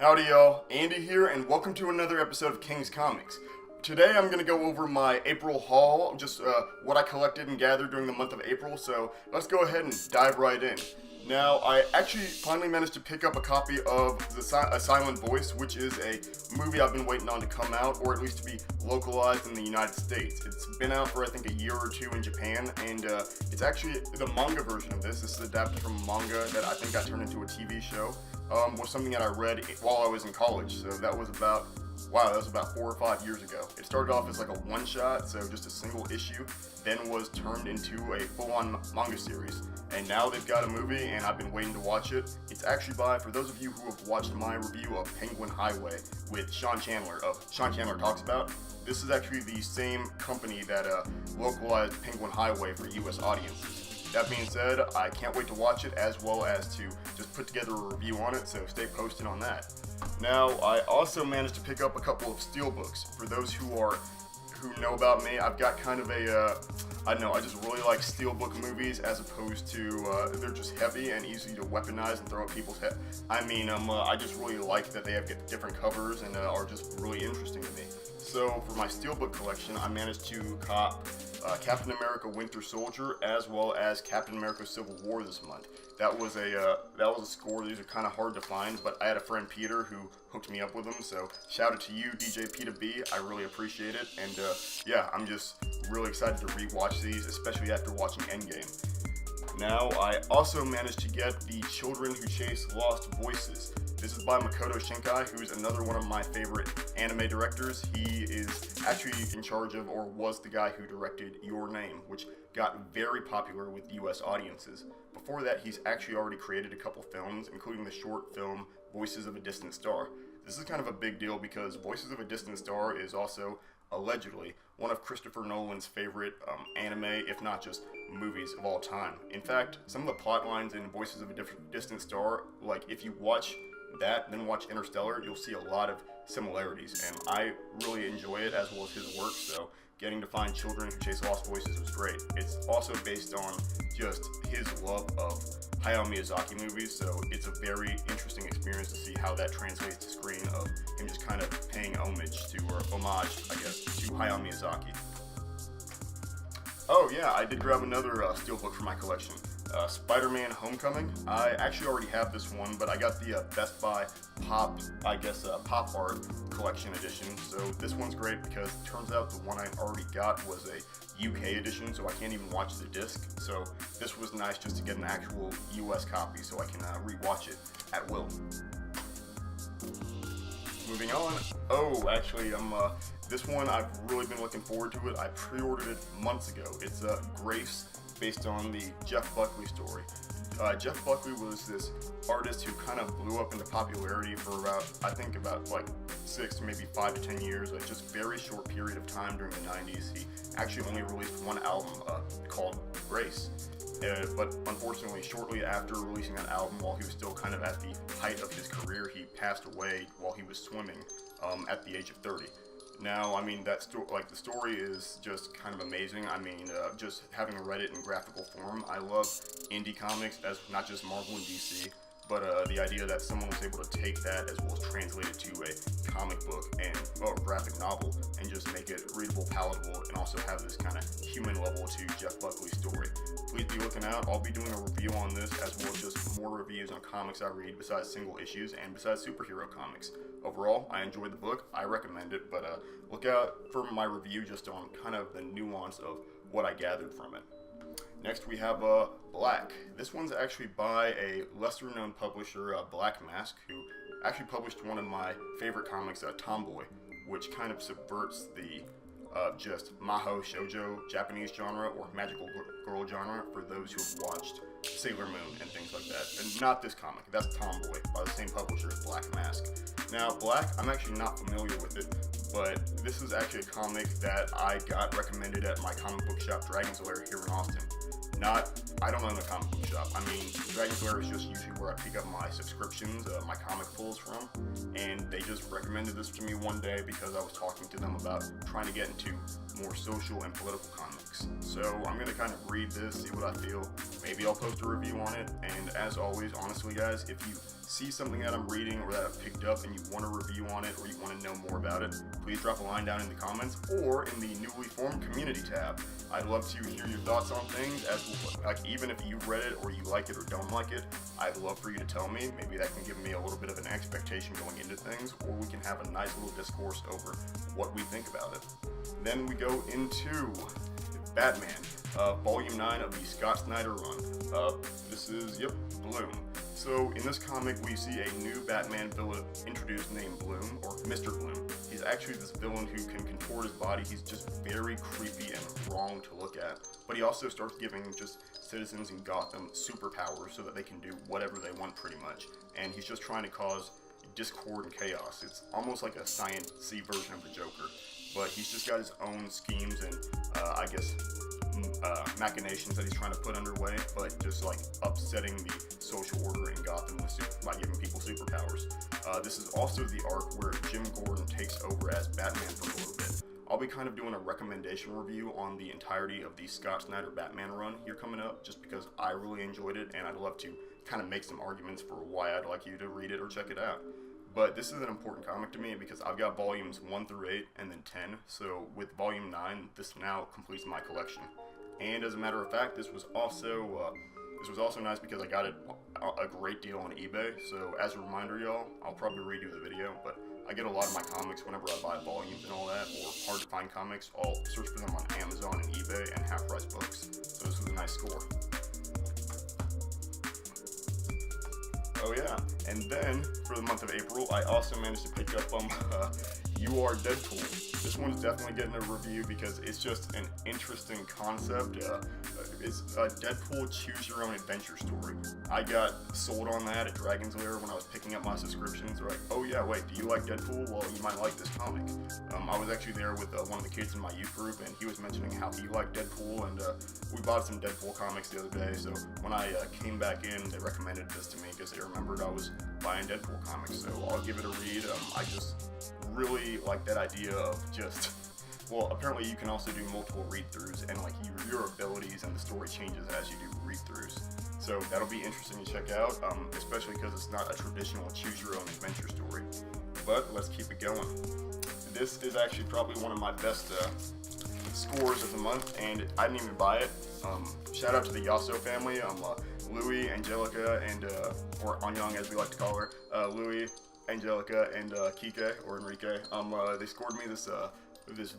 Howdy y'all, Andy here, and welcome to another episode of King's Comics. Today I'm going to go over my April haul, just what I collected and gathered during the month of April, so let's go ahead and dive right in. Now, I actually finally managed to pick up a copy of A Silent Voice, which is a movie I've been waiting on to come out, or at least to be localized in the United States. It's been out for I think a year or two in Japan, and it's actually the manga version of this. This is adapted from a manga that I think got turned into a TV show. Was something that I read while I was in college, so that was about 4 or 5 years ago. It started off as like a one-shot, so just a single issue, then was turned into a full-on manga series. And now they've got a movie, and I've been waiting to watch it. It's actually for those of you who have watched my review of Penguin Highway with Sean Chandler of Sean Chandler Talks About, this is actually the same company that localized Penguin Highway for US audiences. That being said, I can't wait to watch it, as well as to just put together a review on it, so stay posted on that. Now, I also managed to pick up a couple of steelbooks. For those who know about me, I've got kind of I just really like steelbook movies, as opposed to, they're just heavy and easy to weaponize and throw at people's head. I just really like that they have different covers and are just really interesting to me. So for my steelbook collection, I managed to cop Captain America Winter Soldier, as well as Captain America Civil War this month. That was a score. These are kind of hard to find, but I had a friend Peter who hooked me up with them, so shout out to you, DJ P2B. I really appreciate it, and yeah, I'm just really excited to rewatch these, especially after watching Endgame. Now, I also managed to get The Children Who Chase Lost Voices. This is by Makoto Shinkai, who's another one of my favorite anime directors. He is actually in charge of, or was the guy who directed Your Name, which got very popular with US audiences. Before that, he's actually already created a couple films, including the short film Voices of a Distant Star. This is kind of a big deal because Voices of a Distant Star is also, allegedly, one of Christopher Nolan's favorite anime, if not just movies of all time. In fact, some of the plot lines in Voices of a Distant Star, like if you watch that, then watch Interstellar, you'll see a lot of similarities, and I really enjoy it, as well as his work, so getting to find Children Who Chase Lost Voices was great. It's also based on just his love of Hayao Miyazaki movies, so it's a very interesting experience to see how that translates to screen, of him just kind of paying homage to, or homage, I guess, to Hayao Miyazaki. Oh yeah, I did grab another steelbook for my collection. SpiderMan Homecoming. I actually already have this one, but I got the Best Buy Pop Art Collection Edition. So this one's great because it turns out the one I already got was a UK edition, so I can't even watch the disc. So this was nice just to get an actual US copy so I can rewatch it at will. Moving on. Oh, actually, this one I've really been looking forward to it. I pre-ordered it months ago. It's Grace, based on the Jeff Buckley story. Jeff Buckley was this artist who kind of blew up into popularity for about 6 to maybe 5 to 10 years, like just very short period of time during the 90s. He actually only released one album called Grace. But unfortunately, shortly after releasing that album, while he was still kind of at the height of his career, he passed away while he was swimming at the age of 30. Now, the story is just kind of amazing. Just having read it in graphical form, I love indie comics, as not just Marvel and DC, but the idea that someone was able to take that as well as translate it to a comic book and graphic novel and just make it readable, palatable, and also have this kind of human level to Jeff Buckley's story. Please be looking out. I'll be doing a review on this, as well as just more reviews on comics I read besides single issues and besides superhero comics. Overall, I enjoyed the book. I recommend it, but look out for my review just on kind of the nuance of what I gathered from it. Next, we have Black. This one's actually by a lesser-known publisher, Black Mask, who actually published one of my favorite comics, Tomboy, which kind of subverts the just maho shoujo Japanese genre or magical girl genre for those who have watched Sailor Moon and things like that. And not this comic, that's Tomboy by the same publisher as Black Mask. Now, Black, I'm actually not familiar with it, but this is actually a comic that I got recommended at my comic book shop, Dragon's Lair, here in Austin. I don't own a comic book shop. Dragon's Lair is just usually where I pick up my subscriptions, my comic pulls from, and they just recommended this to me one day because I was talking to them about trying to get into more social and political comics. So I'm going to kind of read this, see what I feel. Maybe I'll post a review on it, and as always, honestly guys, if you see something that I'm reading or that I've picked up and you want a review on it or you want to know more about it, please drop a line down in the comments or in the newly formed community tab. I'd love to hear your thoughts on things, even if you've read it or you like it or don't like it. I'd love for you to tell me. Maybe that can give me a little bit of an expectation going into things, or we can have a nice little discourse over what we think about it. Then we go into Batman, Volume 9 of the Scott Snyder run. This is, Bloom. So in this comic, we see a new Batman villain introduced named Bloom, or Mr. Bloom. He's actually this villain who can contort his body. He's just very creepy and wrong to look at. But he also starts giving just citizens in Gotham superpowers so that they can do whatever they want pretty much. And he's just trying to cause discord and chaos. It's almost like a science-y version of the Joker. But he's just got his own schemes and, machinations that he's trying to put underway, but just like upsetting the social order in Gotham by giving people superpowers. This is also the arc where Jim Gordon takes over as Batman for a little bit. I'll be kind of doing a recommendation review on the entirety of the Scott Snyder Batman run here coming up, just because I really enjoyed it and I'd love to kind of make some arguments for why I'd like you to read it or check it out. But this is an important comic to me because I've got volumes 1 through 8 and then 10, so with volume 9, this now completes my collection. And as a matter of fact, this was also nice because I got it a great deal on eBay. So as a reminder, y'all, I'll probably redo the video, but I get a lot of my comics whenever I buy volumes and all that, or hard to find comics. I'll search for them on Amazon and eBay and Half Price Books. So this was a nice score. Oh yeah, and then for the month of April, I also managed to pick up You Are Deadpool. This one's definitely getting a review because it's just an interesting concept. It's a Deadpool choose your own adventure story. I got sold on that at Dragon's Lair when I was picking up my subscriptions. They're like, oh yeah, wait, do you like Deadpool? Well, you might like this comic. I was actually there with one of the kids in my youth group, and he was mentioning how he liked Deadpool, and we bought some Deadpool comics the other day. So when I came back in, they recommended this to me because they remembered I was buying Deadpool comics. So I'll give it a read. I just really like that idea of just, well, apparently you can also do multiple read-throughs, and like your abilities and the story changes as you do read-throughs. So that'll be interesting to check out, especially because it's not a traditional choose-your-own adventure story. But let's keep it going. This is actually probably one of my best scores of the month, and I didn't even buy it. Shout out to the Yasso family, Louie, Angelica, and or Anyang as we like to call her, Louie, Angelica, and Kike, or Enrique. They scored me this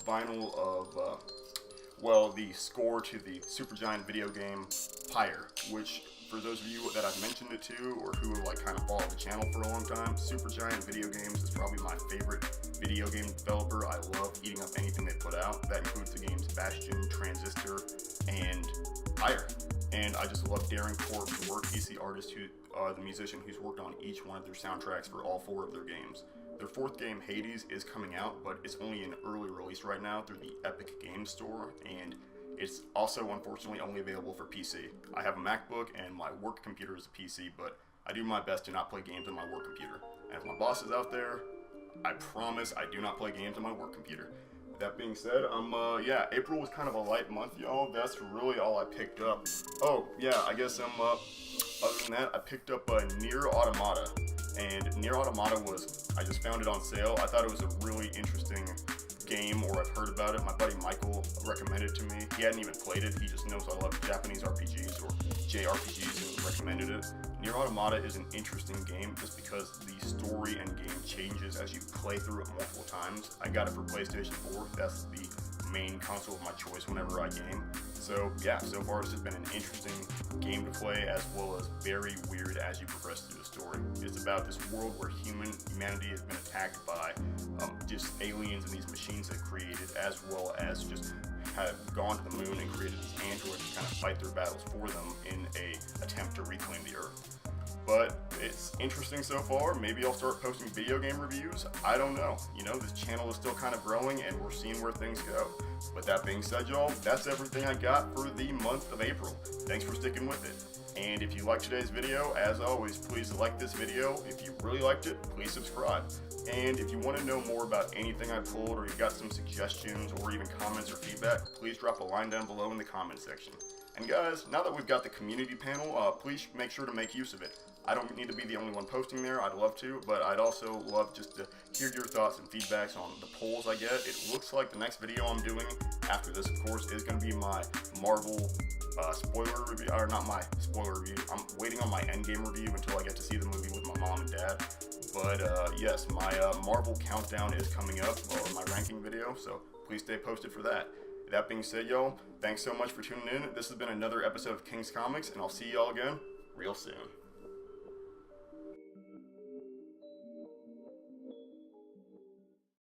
vinyl of, the score to the Supergiant video game Pyre, which, for those of you that I've mentioned it to, or who have kind of followed the channel for a long time, Supergiant Video Games is probably my favorite video game developer. I love eating up anything they put out. That includes the games Bastion, Transistor, and Pyre. And I just love Darren Korb, the work. He's the artist the musician who's worked on each one of their soundtracks for all 4 of their games. Their 4th game, Hades, is coming out, but it's only in early release right now through the Epic Games Store, and it's also, unfortunately, only available for PC. I have a MacBook, and my work computer is a PC, but I do my best to not play games on my work computer. And if my boss is out there, I promise I do not play games on my work computer. That being said, April was kind of a light month, y'all. That's really all I picked up. Oh, yeah, I guess other than that, I picked up Nier Automata. And Nier Automata I just found it on sale. I thought it was a really interesting game, or I've heard about it. My buddy Michael recommended it to me. He hadn't even played it. He just knows I love Japanese RPGs or JRPGs and recommended it. Nier Automata is an interesting game just because the story and game changes as you play through it multiple times. I got it for PlayStation 4. That's the main console of my choice whenever I game. So yeah, so far it's just been an interesting game to play, as well as very weird as you progress through the story. It's about this world where humanity has been attacked by just aliens and these machines they've created, as well as just have gone to the moon and created these androids to kind of fight their battles for them in a attempt to reclaim the Earth. But it's interesting so far. Maybe I'll start posting video game reviews. I don't know. This channel is still kind of growing and we're seeing where things go. But that being said, y'all, that's everything I got for the month of April. Thanks for sticking with it. And if you liked today's video, as always, please like this video. If you really liked it, please subscribe. And if you want to know more about anything I pulled, or you got some suggestions or even comments or feedback, please drop a line down below in the comment section. And guys, now that we've got the community panel, please make sure to make use of it. I don't need to be the only one posting there. I'd love to, but I'd also love just to hear your thoughts and feedbacks on the polls I get. It looks like the next video I'm doing after this, of course, is going to be my Marvel spoiler review, or not my spoiler review. I'm waiting on my Endgame review until I get to see the movie with my mom and dad. But yes, my Marvel countdown is coming up, or my ranking video, so please stay posted for that. That being said, y'all, thanks so much for tuning in. This has been another episode of King's Comics, and I'll see y'all again real soon.